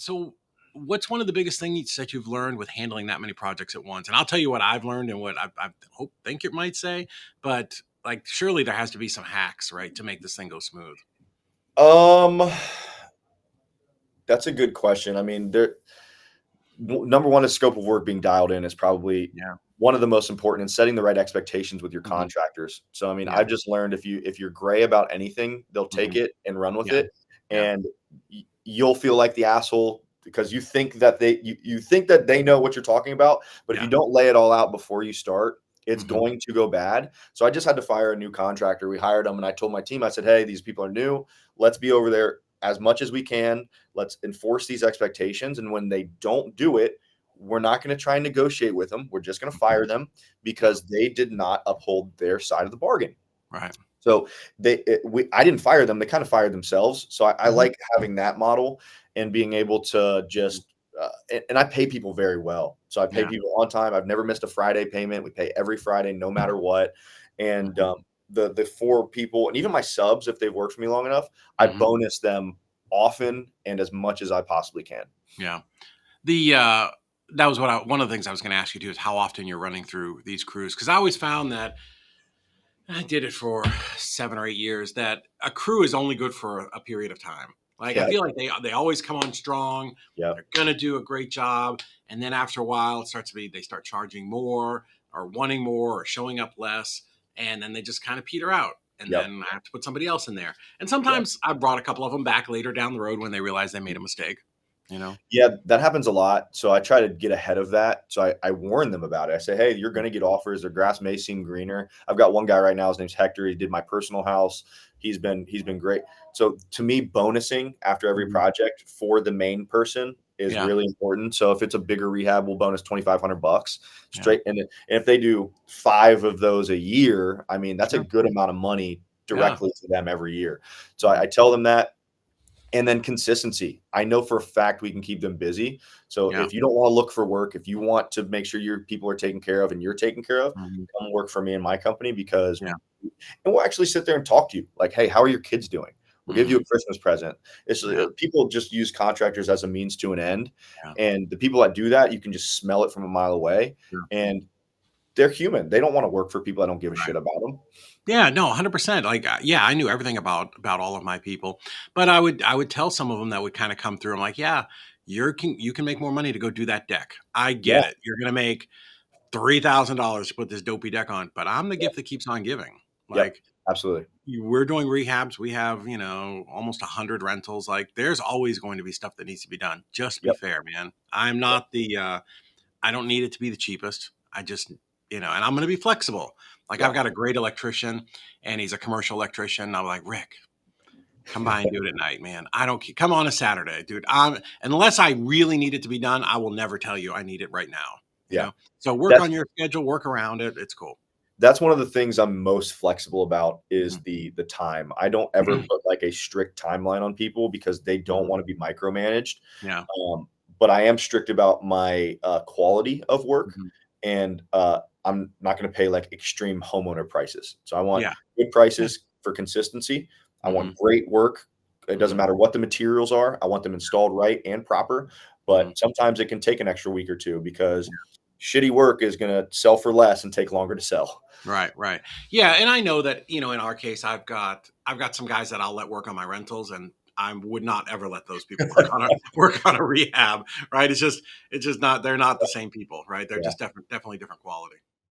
So what's one of the biggest things that you've learned with handling that many projects at once? And I'll tell you what I've learned and what think it might say, but like surely there has to be some hacks, right, to make this thing go smooth. Um, that's a good question. I mean, number one is scope of work being dialed in is probably Yeah. one of the most important, and setting the right expectations with your Hmm. contractors. So, I mean, Yeah. I've just learned if you're gray about anything, they'll take Hmm. it and run with Yeah. it, Yeah. and you'll feel like the asshole because you think that they know what you're talking about, but if you Yeah. don't lay it all out before you start, it's Hmm. going to go bad. So I just had to fire a new contractor. We hired him, and I told my team, I said, "Hey, these people are new. Let's be over there as much as we can. Let's enforce these expectations, and when they don't do it, we're not going to try and negotiate with them. We're just going to Hmm. fire them Yeah. because they did not uphold their side of the bargain." Right. So I didn't fire them; they kind of fired themselves. So I Hmm. like having that model and being able to just. And I pay people very well. So I pay Yeah. people on time. I've never missed a Friday payment. We pay every Friday, no matter what. And Hmm. the four people, and even my subs, if they've worked for me long enough, I Hmm. bonus them often and as much as I possibly can. Yeah. The that was one of the things I was going to ask you too is how often you're running through these crews, because I always found that I did it for 7 or 8 years that a crew is only good for a period of time. Like I Yeah, feel like they always come on strong. yeah, They're gonna do a great job, and then after a while, it starts to be they start charging more or wanting more or showing up less, and then they just kind of peter out. And yep. then I have to put somebody else in there. And Yeah. sometimes I brought a couple of them back later down the road when they realize they made a mistake. You know. Yeah, that happens a lot. So I try to get ahead of that. So I warn them about it. I say, hey, you're going to get offers. Their grass may seem greener. I've got one guy right now. His name's Hector. He did my personal house. He's been great. So to me, bonusing after every Mhm. project for the main person is Yeah. really important. So if it's a bigger rehab, we'll bonus $2,500 Yeah. straight. And if they do 5 of those a year, I mean that's a Sure. good amount of money Yeah. directly to them every year. So I Mhm. tell them that. And then consistency. I know for a fact we can keep them busy. So Yeah. if you don't want to look for work, if you want to make sure your people are taken care of and you're taken care of, Mhm. come work for me and my company because Yeah. and we'll actually sit there and talk to you. Like, hey, how are your kids doing? We'll give you Mhm. a Christmas present. It's Yeah. people just use contractors as a means to an end, Yeah. and the people that do that, you can just smell it from a mile away. Sure. And they're human. They don't want to work for people that don't give a shit Right. about them. Yeah, no, 100%. Like, yeah, I knew everything about all of my people, but I would tell some of them that would kind of come through. I'm like, yeah, you can make more money to go do that deck. I Yeah, get it. You're gonna make $3,000 to put this dopey deck on, but I'm the yeah, gift that keeps on giving. yep, Like, absolutely. we're doing rehabs. We have almost 100 rentals. Like, there's always going to be stuff that needs to be done. Just be Yep, fair, man. I'm yep, not the I don't need it to be the cheapest. I just, and I'm going to be flexible. Like yeah. I've got a great electrician and he's a commercial electrician. I'm like, Rick, come by and do it at night, man. I don't come on a Saturday, dude. Unless I really need it to be done, I will never tell you I need it right now, you Yeah. know? So work That's on your schedule, work around it. It's cool. That's one of the things I'm most flexible about is Mhm. the time. I don't ever put like a strict timeline on people because they don't Mhm. want to be micromanaged. Yeah. But I am strict about my quality of work, Mhm. and I'm not going to pay like extreme homeowner prices. So I want Yeah. good Yeah. prices for consistency. I want Mhm. great work. It doesn't Mhm. matter what the materials are. I want them installed right and proper. Mhm. But sometimes it can take an extra week or two because shitty work is going to sell for less and take longer to sell. Right, right. Yeah, and I know that, in our case I've got some guys that I'll let work on my rentals and I would not ever let those people work on a rehab, right? It's just not they're not the same people, right? They're Yeah. just definitely different quality.